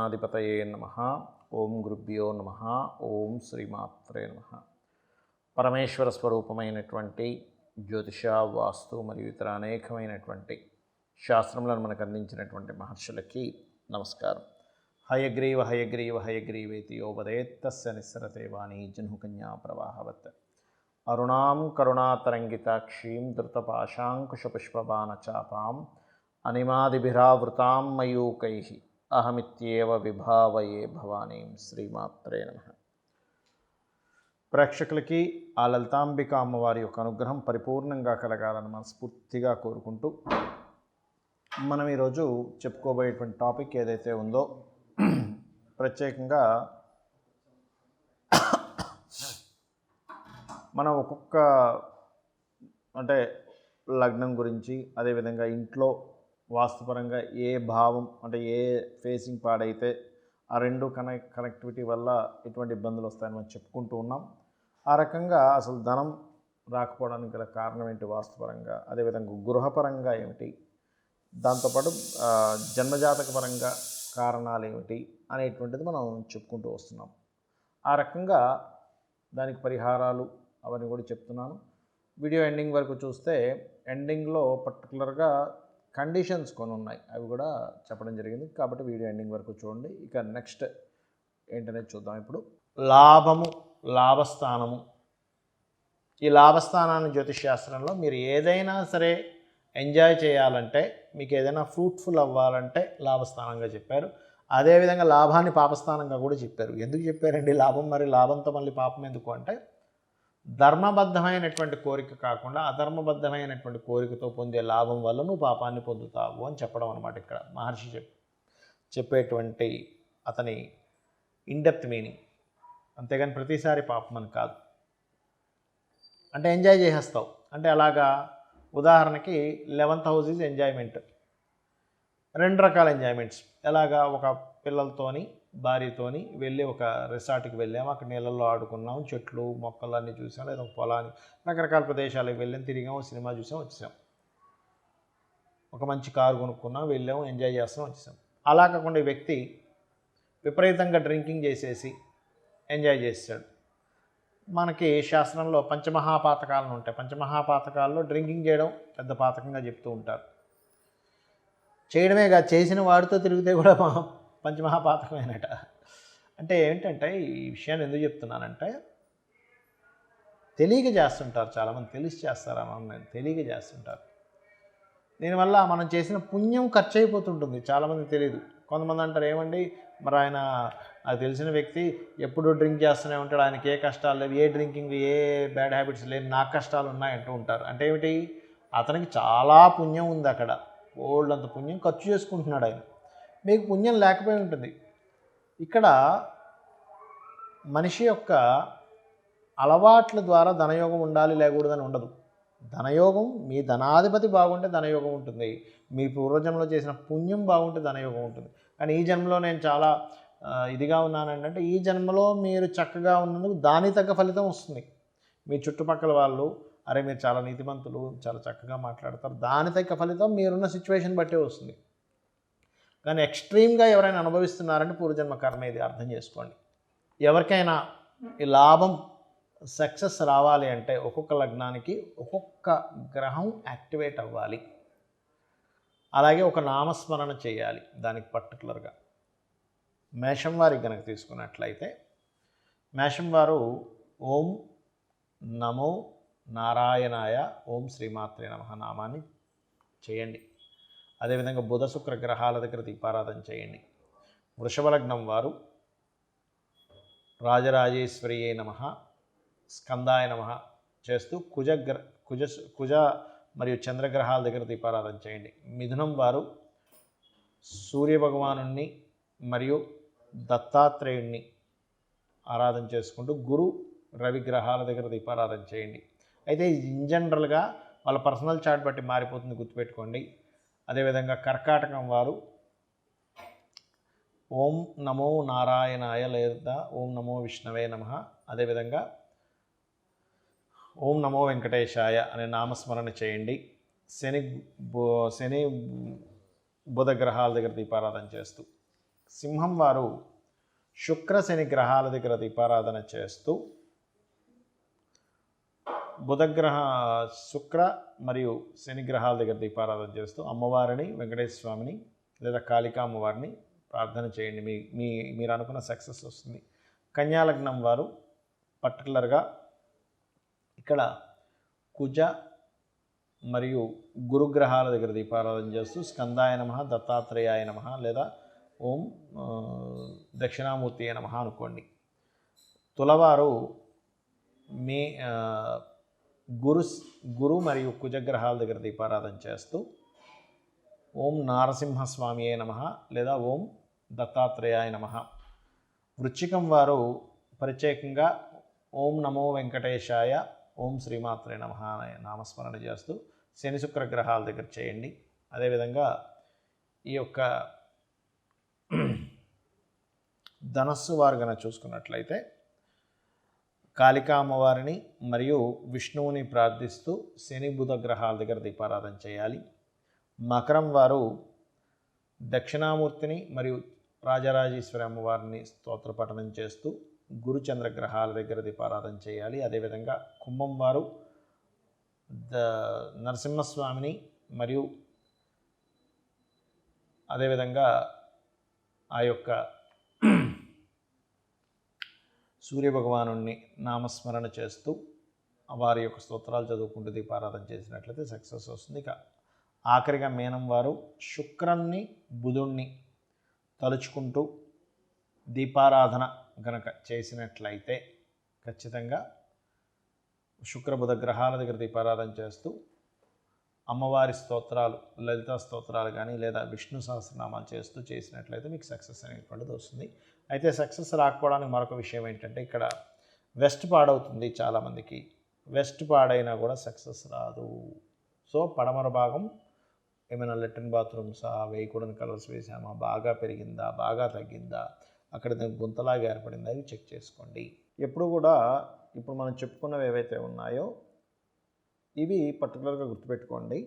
గణాధిపతయే నమః. ఓం గురుభ్యో నమః. ఓం శ్రీమాత్రే నమః. పరమేశ్వర స్వరూపమైనటువంటి జ్యోతిష, వాస్తు మరియు ఇతర అనేకమైనటువంటి శాస్త్రములను మనకు అందించినటువంటి మహర్షులకి నమస్కారం. హయగ్రీవ హయగ్రీవ హయగ్రీవేతి యోపదేత్ తస్య నిస్సరతే వాణి జహ్నుకన్యా ప్రవాహవత్. అరుణాం కరుణాతరంగితాక్షీం ధృతపాశాంకుశపుష్పబాణచాపాం అనిమాదిభిరావృతాం మయూకైః అహమిత్యేవ విభావయే భవానీం. శ్రీమాత్రే నమః. ప్రేక్షకులకి ఆ లలితాంబిక అమ్మవారి యొక్క అనుగ్రహం పరిపూర్ణంగా కలగాలని మనస్ఫూర్తిగా కోరుకుంటూ మనం ఈరోజు చెప్పుకోబోయేటువంటి టాపిక్ ఏదైతే ఉందో ప్రత్యేకంగా మనం ఒక్కొక్క అంటే లగ్నం గురించి, అదేవిధంగా ఇంట్లో వాస్తుపరంగా ఏ భావం అంటే ఏ ఫేసింగ్ పాడైతే ఆ రెండు కనెక్టివిటీ వల్ల ఎటువంటి ఇబ్బందులు వస్తాయని మనం చెప్పుకుంటూ ఉన్నాం. ఆ రకంగా అసలు ధనం రాకపోవడానికి గల కారణం ఏంటి వాస్తుపరంగా, అదేవిధంగా గృహపరంగా ఏమిటి, దాంతోపాటు జన్మజాతక పరంగా కారణాలు ఏమిటి అనేటువంటిది మనం చెప్పుకుంటూ వస్తున్నాం. ఆ రకంగా దానికి పరిహారాలు అవన్నీ కూడా చెప్తున్నాను. వీడియో ఎండింగ్ వరకు చూస్తే ఎండింగ్లో పర్టికులర్గా కండిషన్స్ కొన్ని ఉన్నాయి, అవి కూడా చెప్పడం జరిగింది. కాబట్టి వీడియో ఎండింగ్ వరకు చూడండి. ఇక నెక్స్ట్ ఏంటనేది చూద్దాం. ఇప్పుడు లాభము, లాభస్థానము. ఈ లాభస్థానాన్ని జ్యోతిష్ శాస్త్రంలో మీరు ఏదైనా సరే ఎంజాయ్ చేయాలంటే, మీకు ఏదైనా ఫ్రూట్ఫుల్ అవ్వాలంటే లాభస్థానంగా చెప్పారు. అదేవిధంగా లాభాన్ని పాపస్థానంగా కూడా చెప్పారు. ఎందుకు చెప్పారండి లాభం? మరి లాభంతో మళ్ళీ పాపం ఎందుకు అంటే, ధర్మబద్ధమైనటువంటి కోరిక కాకుండా అధర్మబద్ధమైనటువంటి కోరికతో పొందే లాభం వల్ల నువ్వు పాపాన్ని పొందుతావు అని చెప్పడం అనమాట ఇక్కడ మహర్షి చెప్పేటువంటి అతని ఇన్డెప్త్ మీనింగ్. అంతేగాని ప్రతిసారి పాపం అని కాదు. అంటే ఎంజాయ్ చేసేస్తావు అంటే అలాగా. ఉదాహరణకి 11th హౌస్ ఈజ్ ఎంజాయ్మెంట్. రెండు రకాల ఎంజాయ్మెంట్స్. ఎలాగా? ఒక పిల్లలతోని భార్యతోని వెళ్ళి ఒక రిసార్ట్కి వెళ్ళాము, అక్కడ నీళ్ళల్లో ఆడుకున్నాం, చెట్లు మొక్కలు అన్నీ చూసాం, లేదా పొలాన్ని రకరకాల ప్రదేశాలకు వెళ్ళాం, తిరిగాము, సినిమా చూసాం, వచ్చేసాం. ఒక మంచి కారు కొనుక్కున్నాం, వెళ్ళాము, ఎంజాయ్ చేస్తాం, వచ్చేసాం. అలా కాకుండా ఈ వ్యక్తి విపరీతంగా డ్రింకింగ్ చేసేసి ఎంజాయ్ చేసాడు. మనకి శాస్త్రంలో పంచమహాపాతకాలను ఉంటాయి. పంచమహాపాతకాల్లో డ్రింకింగ్ చేయడం పెద్ద పాతకంగా చెప్తూ ఉంటారు. చేయడమే కాదు, చేసిన వాడితో తిరిగితే కూడా పంచమహాపాతకమేనట. అంటే ఏంటంటే ఈ విషయాన్ని ఎందుకు చెప్తున్నానంటే, తెలియక చేస్తుంటారు చాలామంది. తెలిసి చేస్తారని నేను తెలియక చేస్తుంటారు. దీనివల్ల మనం చేసిన పుణ్యం ఖర్చు అయిపోతుంటుంది. చాలామంది తెలియదు. కొంతమంది అంటారు, ఏమండి మరి ఆయన నాకు తెలిసిన వ్యక్తి ఎప్పుడు డ్రింక్ చేస్తూనే ఉంటాడు, ఆయనకి ఏ కష్టాలు లేవు, ఏ డ్రింకింగ్ ఏ బ్యాడ్ హ్యాబిట్స్ లేవు, నాకు కష్టాలు ఉన్నాయంటూ ఉంటారు. అంటే ఏమిటి? అతనికి చాలా పుణ్యం ఉంది అక్కడ, ఓల్డ్ అంత పుణ్యం ఖర్చు చేసుకుంటున్నాడు ఆయన. మీకు పుణ్యం లేకపోయి ఉంటుంది. ఇక్కడ మనిషి యొక్క అలవాట్ల ద్వారా ధనయోగం ఉండాలి లేకూడదని ఉండదు. ధనయోగం, మీ ధనాధిపతి బాగుంటే ధనయోగం ఉంటుంది. మీ పూర్వజన్మలో చేసిన పుణ్యం బాగుంటే ధనయోగం ఉంటుంది. కానీ ఈ జన్మలో నేను చాలా ఇదిగా ఉన్నానంటే, ఈ జన్మలో మీరు చక్కగా ఉన్నందుకు దానికి తగ్గ ఫలితం వస్తుంది. మీ చుట్టుపక్కల వాళ్ళు, అరే మీరు చాలా నీతిమంతులు, చాలా చక్కగా మాట్లాడతారు, దాని తగ్గ ఫలితం మీరున్న సిచ్యువేషన్ బట్టే వస్తుంది. కానీ ఎక్స్ట్రీమ్గా ఎవరైనా అనుభవిస్తున్నారంటే పూర్వజన్మ కర్మ. ఇది అర్థం చేసుకోండి. ఎవరికైనా ఈ లాభం సక్సెస్ రావాలి అంటే ఒక్కొక్క లగ్నానికి ఒక్కొక్క గ్రహం యాక్టివేట్ అవ్వాలి. అలాగే ఒక నామస్మరణ చేయాలి దానికి పర్టికులర్గా. మేషం వారికి కనుక తీసుకున్నట్లయితే, మేషం వారు ఓం నమో నారాయణాయ ఓం శ్రీమాత్రే నమః నామాన్ని చేయండి. అదేవిధంగా బుధ శుక్ర గ్రహాల దగ్గర దీపారాధన చేయండి. వృషభ లగ్నం వారు రాజరాజేశ్వరియే నమః, స్కందాయ నమః చేస్తూ కుజ మరియు చంద్రగ్రహాల దగ్గర దీపారాధన చేయండి. మిథునం వారు సూర్యభగవానుణ్ణి మరియు దత్తాత్రేయుణ్ణి ఆరాధన చేసుకుంటూ గురు రవి గ్రహాల దగ్గర దీపారాధన చేయండి. అయితే ఇన్ జనరల్గా వాళ్ళ పర్సనల్ చార్ట్ బట్టి మారిపోతుంది, గుర్తుపెట్టుకోండి. అదేవిధంగా కర్కాటకం వారు ఓం నమో నారాయణాయ లేదా ఓం నమో విష్ణవే నమః, అదేవిధంగా ఓం నమో వెంకటేశాయ అనే నామస్మరణ చేయండి. శని బుధ గ్రహాల దగ్గర దీపారాధన చేస్తూ సింహం వారు శుక్ర శని గ్రహాల దగ్గర దీపారాధన చేస్తూ బుధగ్రహ శుక్ర మరియు శని గ్రహాల దగ్గర దీపారాధన చేస్తూ అమ్మవారిని, వెంకటేశ్వర స్వామిని లేదా కాళికా అమ్మవారిని ప్రార్థన చేయండి. మీరు అనుకున్న సక్సెస్ వస్తుంది. కన్యా లగ్నం వారు పర్టికులర్గా ఇక్కడ కుజ మరియు గురుగ్రహాల దగ్గర దీపారాధన చేస్తూ స్కందాయ నమః, దత్తాత్రేయాయ నమః లేదా ఓం దక్షిణామూర్తి నమః అనుకోండి. తులవారు మీ గురు మరియు కుజగ్రహాల దగ్గర దీపారాధన చేస్తూ ఓం నారసింహస్వామియే నమః లేదా ఓం దత్తాత్రేయాయ నమః. వృశ్చికం వారు ప్రత్యేకంగా ఓం నమో వెంకటేశాయ, ఓం శ్రీమాత్రే నమః అనే నామస్మరణ చేస్తూ శని శుక్ర గ్రహాల దగ్గర చేయండి. అదేవిధంగా ఈ యొక్క ధనస్సు వారు కనుక చూసుకున్నట్లయితే కాళికా అమ్మవారిని మరియు విష్ణువుని ప్రార్థిస్తూ శని బుధ గ్రహాల దగ్గర దీపారాధన చేయాలి. మకరం వారు దక్షిణామూర్తిని మరియు రాజరాజేశ్వరి అమ్మవారిని స్తోత్రపఠనం చేస్తూ గురుచంద్ర గ్రహాల దగ్గర దీపారాధన చేయాలి. అదేవిధంగా కుంభం వారు నరసింహస్వామిని మరియు అదేవిధంగా ఆ యొక్క సూర్యభగవాను నామస్మరణ చేస్తూ వారి యొక్క స్తోత్రాలు చదువుకుంటూ దీపారాధన చేసినట్లయితే సక్సెస్ వస్తుంది. ఇక ఆఖరిగా మీనం వారు శుక్రాన్ని బుధుణ్ణి తలుచుకుంటూ దీపారాధన గనక చేసినట్లయితే ఖచ్చితంగా శుక్ర బుధ గ్రహాల దగ్గర దీపారాధన చేస్తూ అమ్మవారి స్తోత్రాలు, లలితా స్తోత్రాలు కానీ లేదా విష్ణు సహస్రనామాలు చేస్తూ చేసినట్లయితే మీకు సక్సెస్ అనేటువంటిది వస్తుంది. అయితే సక్సెస్ రాకపోవడానికి మరొక విషయం ఏంటంటే ఇక్కడ వెస్ట్ పాడవుతుంది. చాలామందికి వెస్ట్ పాడైనా కూడా సక్సెస్ రాదు. సో పడమర భాగం ఏమైనా లెట్రిన్ బాత్రూమ్సా, వేయకూడని కలర్స్ వేసామా, బాగా పెరిగిందా, బాగా తగ్గిందా, అక్కడ గుంతలాగా ఏర్పడిందా, ఇవి చెక్ చేసుకోండి. ఎప్పుడు కూడా ఇప్పుడు మనం చెప్పుకున్నవి ఏవైతే ఉన్నాయో ఇవి పర్టికులర్గా గుర్తుపెట్టుకోండి.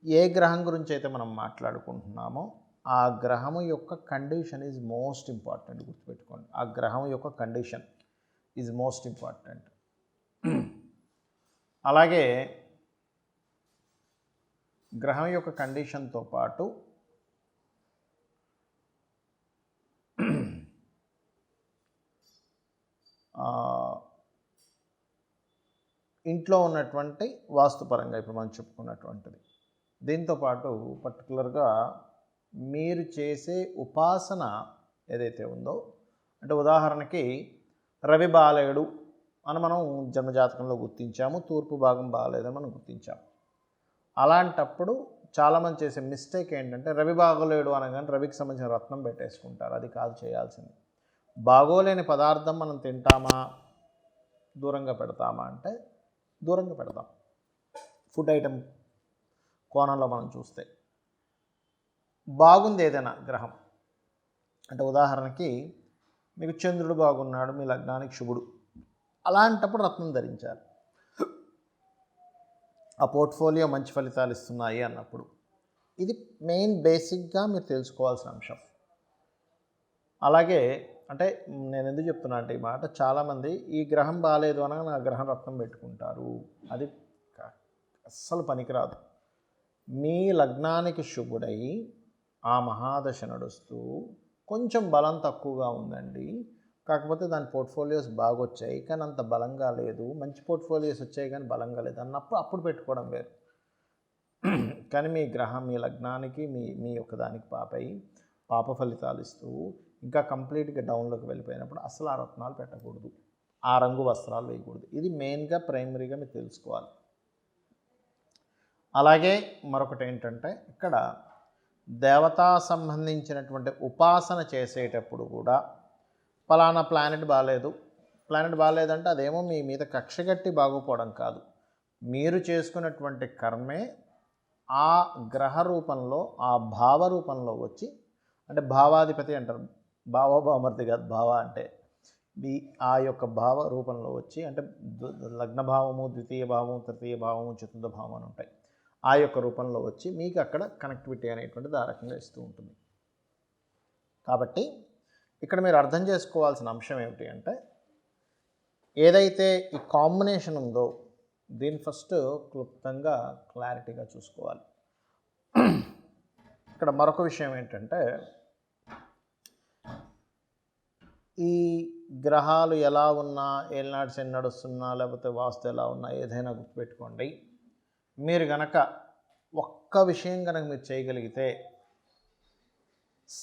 ఏ గ్రహం గురించి అయితే మనం మాట్లాడుకుంటున్నామో ఆ గ్రహము యొక్క కండిషన్ ఈజ్ మోస్ట్ ఇంపార్టెంట్. గుర్తుపెట్టుకోండి, ఆ గ్రహం యొక్క కండిషన్ ఈజ్ మోస్ట్ ఇంపార్టెంట్. అలాగే గ్రహం యొక్క కండిషన్తో పాటు ఇంట్లో ఉన్నటువంటి వాస్తుపరంగా ఇప్పుడు మనం చెప్పుకున్నటువంటిది, దీంతోపాటు పర్టికులర్గా మీరు చేసే ఉపాసన ఏదైతే ఉందో, అంటే ఉదాహరణకి రవి బాలేడు అని మనం జన్మజాతకంలో గుర్తించాము, తూర్పు భాగం బాగాలేదని మనం గుర్తించాము. అలాంటప్పుడు చాలామంది చేసే మిస్టేక్ ఏంటంటే రవి బాగోలేడు అనగానే రవికి సంబంధించిన రత్నం పెట్టేసుకుంటారు. అది కాదు చేయాల్సింది. బాగోలేని పదార్థం మనం తింటామా, దూరంగా పెడతామా అంటే దూరంగా పెడతాం. ఫుడ్ ఐటెం కోణంలో మనం చూస్తే బాగుంది ఏదైనా గ్రహం, అంటే ఉదాహరణకి మీకు చంద్రుడు బాగున్నాడు, మీ లగ్నానికి శుభుడు, అలాంటప్పుడు రత్నం ధరించారు. ఆ పోర్ట్ఫోలియో మంచి ఫలితాలు ఇస్తున్నాయి అన్నప్పుడు ఇది మెయిన్ బేసిక్గా మీరు తెలుసుకోవాల్సిన అంశం. అలాగే అంటే నేను ఎందుకు చెప్తున్నా అంటే ఈ మాట, చాలామంది ఈ గ్రహం బాగాలేదు అనగా నా గ్రహం రత్నం పెట్టుకుంటారు. అది అస్సలు పనికిరాదు. మీ లగ్నానికి శుభుడై ఆ మహాదశ నడుస్తూ కొంచెం బలం తక్కువగా ఉందండి, కాకపోతే దాని పోర్ట్ఫోలియోస్ బాగా వచ్చాయి కానీ అంత బలంగా లేదు, మంచి పోర్ట్ఫోలియోస్ వచ్చాయి కానీ బలంగా లేదు అన్నప్పుడు అప్పుడు పెట్టుకోవడం వేరు. కానీ మీ గ్రహం మీ లగ్నానికి మీ యొక్క దానికి పాప ఫలితాలు ఇస్తూ ఇంకా కంప్లీట్గా డౌన్లోకి వెళ్ళిపోయినప్పుడు అసలు ఆ రత్నాలు పెట్టకూడదు, ఆ రంగు వస్త్రాలు వేయకూడదు. ఇది మెయిన్గా ప్రైమరీగా మీరు తెలుసుకోవాలి. అలాగే మరొకటి ఏంటంటే ఇక్కడ దేవతా సంబంధించినటువంటి ఉపాసన చేసేటప్పుడు కూడా ఫలానా ప్లానెట్ బాగాలేదంటే అదేమో మీ మీద కక్షగట్టి బాగుపోవడం కాదు, మీరు చేసుకున్నటువంటి కర్మే ఆ గ్రహ రూపంలో ఆ భావ రూపంలో వచ్చి, అంటే భావాధిపతి అంటారు, భావోభావమర్ది కాదు, భావ అంటే ఆ యొక్క భావ రూపంలో వచ్చి, అంటే లగ్న భావము, ద్వితీయ భావము, తృతీయ భావము, చతుర్థ భావం అని ఉంటాయి, ఆ యొక్క రూపంలో వచ్చి మీకు అక్కడ కనెక్టివిటీ అనేటువంటిది ఆ రకంగా ఇస్తూ ఉంటుంది. కాబట్టి ఇక్కడ మీరు అర్థం చేసుకోవాల్సిన అంశం ఏమిటి అంటే, ఏదైతే ఈ కాంబినేషన్ ఉందో దీన్ని ఫస్ట్ క్లుప్తంగా క్లారిటీగా చూసుకోవాలి. ఇక్కడ మరొక విషయం ఏంటంటే, ఈ గ్రహాలు ఎలా ఉన్నా, ఏలినాటి శని నడుస్తున్నా, లేకపోతే వాస్తు ఎలా ఉన్నా, ఏదైనా గుర్తుపెట్టుకోండి, మీరు గనక ఒక్క విషయం కనుక మీరు చేయగలిగితే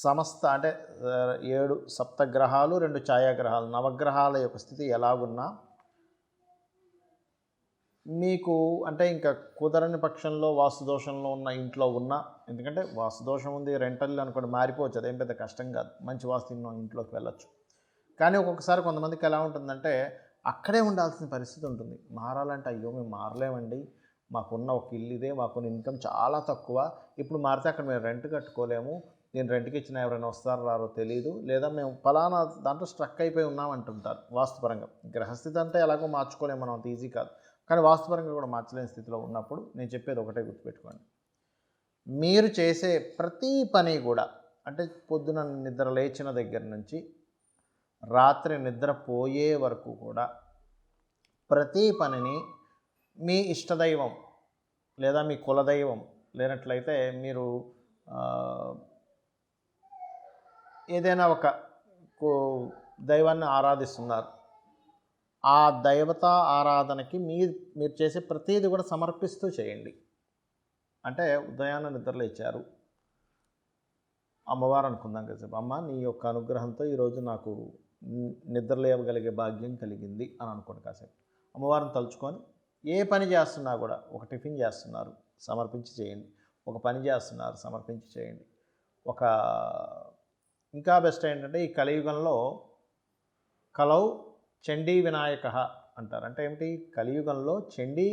సమస్త అంటే 7 సప్తగ్రహాలు 2 ఛాయాగ్రహాలు నవగ్రహాల యొక్క స్థితి ఎలాగున్నా మీకు అంటే ఇంకా కుదరని పక్షంలో వాస్తుదోషంలో ఉన్న ఇంట్లో ఉన్న, ఎందుకంటే వాస్తుదోషం ఉంది రెంటల్ అనుకోండి మారిపోవచ్చు, అదేం పెద్ద కష్టం కాదు, మంచి వాస్తు ఇంట్లోకి వెళ్ళొచ్చు. కానీ ఒక్కొక్కసారి కొంతమందికి ఎలా ఉంటుందంటే అక్కడే ఉండాల్సిన పరిస్థితి ఉంటుంది. మారాలంటే అయ్యో మేము మారలేమండి, మాకున్న ఒక ఇల్లు ఇదే, మాకున్న ఇన్కమ్ చాలా తక్కువ, ఇప్పుడు మారితే అక్కడ మేము రెంట్ కట్టుకోలేము, నేను రెంట్కి ఇచ్చిన ఎవరైనా వస్తారో రారో తెలియదు, లేదా మేము ఫలానా దాంట్లో స్ట్రక్ అయిపోయి ఉన్నామంటుంటారు. వాస్తుపరంగా గ్రహస్థితి అంటే ఎలాగో మార్చుకోలేము, మనం అంత ఈజీ కాదు, కానీ వాస్తుపరంగా కూడా మార్చలేని స్థితిలో ఉన్నప్పుడు నేను చెప్పేది ఒకటే గుర్తుపెట్టుకోండి, మీరు చేసే ప్రతి పని కూడా అంటే పొద్దున నిద్ర లేచిన దగ్గర నుంచి రాత్రి నిద్రపోయే వరకు కూడా ప్రతి పనిని మీ ఇష్టదైవం లేదా మీ కులదైవం లేనట్లయితే మీరు ఏదైనా ఒక దైవాన్ని ఆరాధిస్తున్నారు, ఆ దైవత ఆరాధనకి మీరు చేసే ప్రతిదీ కూడా సమర్పిస్తూ చేయండి. అంటే ఉదయాన్నే నిద్రలేచారు, అమ్మవారు అనుకుందాం కదా, అమ్మ నీ యొక్క అనుగ్రహంతో ఈరోజు నాకు నిద్రలేవగలిగే భాగ్యం కలిగింది అని అనుకోండి. కాసేపు అమ్మవారిని తలుచుకొని ఏ పని చేస్తున్నా కూడా, ఒక టిఫిన్ చేస్తున్నారు సమర్పించి చేయండి, ఒక పని చేస్తున్నారు సమర్పించి చేయండి. ఇంకా బెస్ట్ ఏంటంటే ఈ కలియుగంలో కలౌ చండీ వినాయక అంటారు. అంటే ఏమిటి, కలియుగంలో చండీ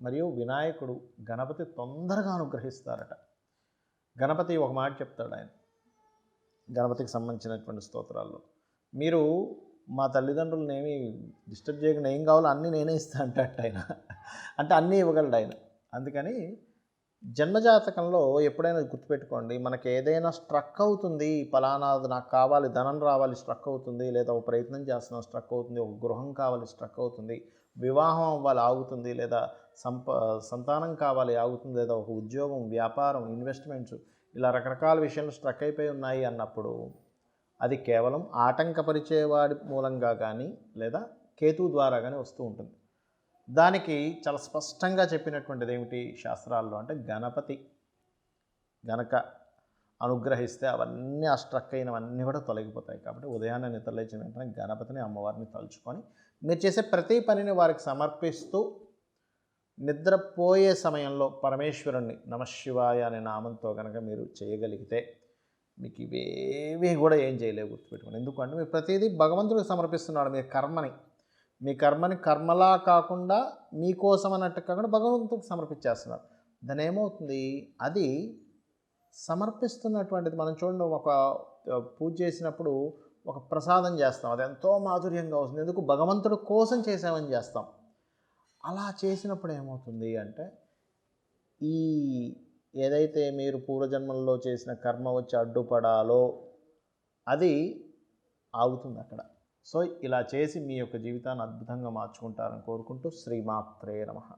మరియు వినాయకుడు గణపతి తొందరగా అనుగ్రహిస్తారట. గణపతి ఒక మాట చెప్తాడు ఆయన గణపతికి సంబంధించినటువంటి స్తోత్రాల్లో, మీరు మా తల్లిదండ్రులను ఏమీ డిస్టర్బ్ చేయకుండా ఏం కావాలో అన్నీ నేనే ఇస్తా అంటట ఆయన. అంటే అన్నీ ఇవ్వగలడు ఆయన. అందుకని జన్మజాతకంలో ఎప్పుడైనా గుర్తుపెట్టుకోండి, మనకి ఏదైనా స్ట్రక్ అవుతుంది, ఫలానాది నాకు కావాలి, ధనం రావాలి స్ట్రక్ అవుతుంది, లేదా ఒక ప్రయత్నం చేస్తున్నాం స్ట్రక్ అవుతుంది, ఒక గృహం కావాలి స్ట్రక్ అవుతుంది, వివాహం అవ్వాలి ఆగుతుంది, లేదా సంతానం కావాలి ఆగుతుంది, లేదా ఒక ఉద్యోగం, వ్యాపారం, ఇన్వెస్ట్మెంట్స్, ఇలా రకరకాల విషయాలు స్ట్రక్ అయిపోయి ఉన్నాయి అన్నప్పుడు అది కేవలం ఆటంకపరిచేవాడి మూలంగా కానీ లేదా కేతువు ద్వారా కానీ వస్తూ ఉంటుంది. దానికి చాలా స్పష్టంగా చెప్పినటువంటిది ఏమిటి శాస్త్రాల్లో అంటే, గణపతి గనక అనుగ్రహిస్తే అవన్నీ ఆ స్ట్రక్ అయినవన్నీ కూడా తొలగిపోతాయి. కాబట్టి ఉదయాన్నే నిద్రలేచిన వెంటనే గణపతిని అమ్మవారిని తలుచుకొని మీరు చేసే ప్రతి పనిని వారికి సమర్పిస్తూ నిద్రపోయే సమయంలో పరమేశ్వరుణ్ణి నమశివాయ అనే నామంతో కనుక మీరు చేయగలిగితే మీకు ఇవేవి కూడా ఏం చేయలేవు. గుర్తుపెట్టుకోండి. ఎందుకంటే మీరు ప్రతిదీ భగవంతుడికి సమర్పిస్తున్నాడు. మీ కర్మని కర్మలా కాకుండా మీకోసం అన్నట్టు కాకుండా భగవంతుడికి సమర్పించేస్తున్నారు. దాని ఏమవుతుంది, అది సమర్పిస్తున్నటువంటిది మనం చూడండి, ఒక పూజ చేసినప్పుడు ఒక ప్రసాదం చేస్తాం, అది ఎంతో మాధుర్యంగా వస్తుంది, ఎందుకు భగవంతుడి కోసం చేసామని చేస్తాం. అలా చేసినప్పుడు ఏమవుతుంది అంటే, ఈ ఏదైతే మీరు పూర్వజన్మల్లో చేసిన కర్మ వచ్చి అడ్డుపడాలో అది ఆగుతుంది అక్కడ. సో ఇలా చేసి మీ యొక్క జీవితాన్ని అద్భుతంగా మార్చుకుంటారని కోరుకుంటూ శ్రీమాత్రే నమః.